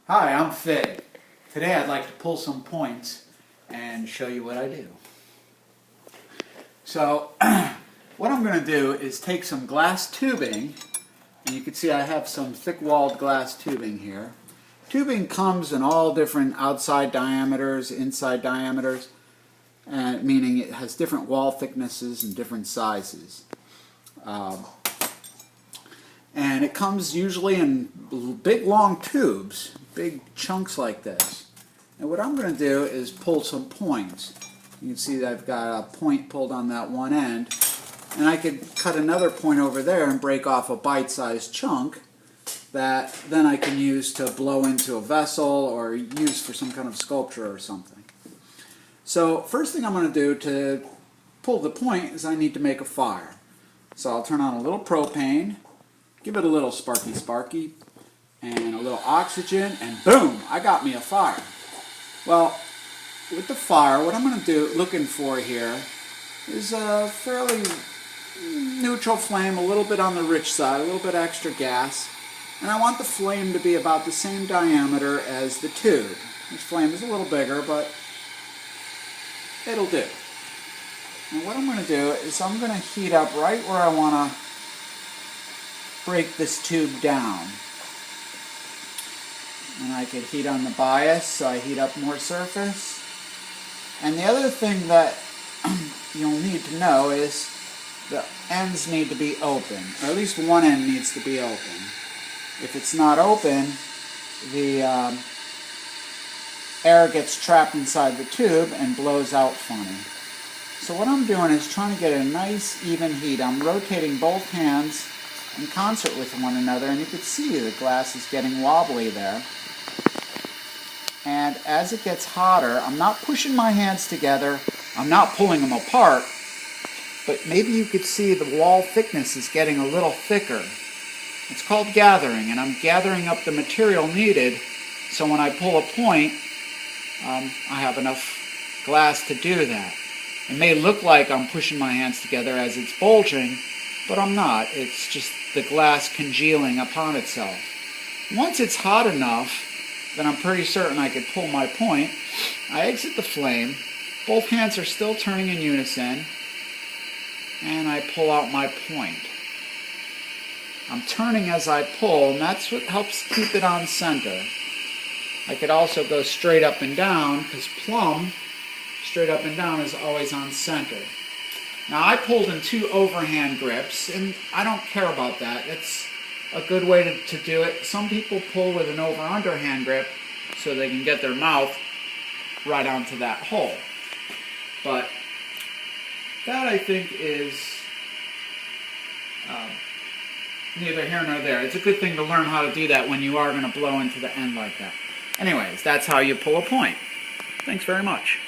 Hi, I'm Fig. Today I'd like to pull some points and show you what I do. So, what I'm going to do is take some glass tubing, and you can see I have some thick-walled glass tubing here. Tubing comes in all different outside diameters, inside diameters, meaning it has different wall thicknesses and different sizes. And it comes usually in big long tubes, big chunks like this. And what I'm going to do is pull some points. You can see that I've got a point pulled on that one end. And I could cut another point over there and break off a bite-sized chunk that then I can use to blow into a vessel or use for some kind of sculpture or something. So first thing I'm going to do to pull the point is I need to make a fire. So I'll turn on a little propane, give it a little sparky, and a little oxygen, and boom, I got me a fire. Well, with the fire, what I'm going to do, looking for here, is a fairly neutral flame, a little bit on the rich side, a little bit extra gas, and I want the flame to be about the same diameter as the tube. This flame is a little bigger, but it'll do. And what I'm going to do is I'm going to heat up right where I want to break this tube down. And I could heat on the bias, so I heat up more surface. And the other thing that you'll need to know is the ends need to be open, or at least one end needs to be open. If it's not open, the air gets trapped inside the tube and blows out funny. So what I'm doing is trying to get a nice even heat. I'm rotating both hands in concert with one another, and you can see the glass is getting wobbly there. And as it gets hotter, I'm not pushing my hands together, I'm not pulling them apart, but maybe you could see the wall thickness is getting a little thicker. It's called gathering, and I'm gathering up the material needed so when I pull a point, I have enough glass to do that. It may look like I'm pushing my hands together as it's bulging, but I'm not. It's just the glass congealing upon itself. Once it's hot enough, then I'm pretty certain I could pull my point. I exit the flame. Both hands are still turning in unison, and I pull out my point. I'm turning as I pull, and that's what helps keep it on center. I could also go straight up and down, because plumb, straight up and down, is always on center. Now I pulled in two overhand grips, and I don't care about that. It's a good way to do it. Some people pull with an over-underhand grip so they can get their mouth right onto that hole. But that, I think, is neither here nor there. It's a good thing to learn how to do that when you are going to blow into the end like that. Anyways, that's how you pull a point. Thanks very much.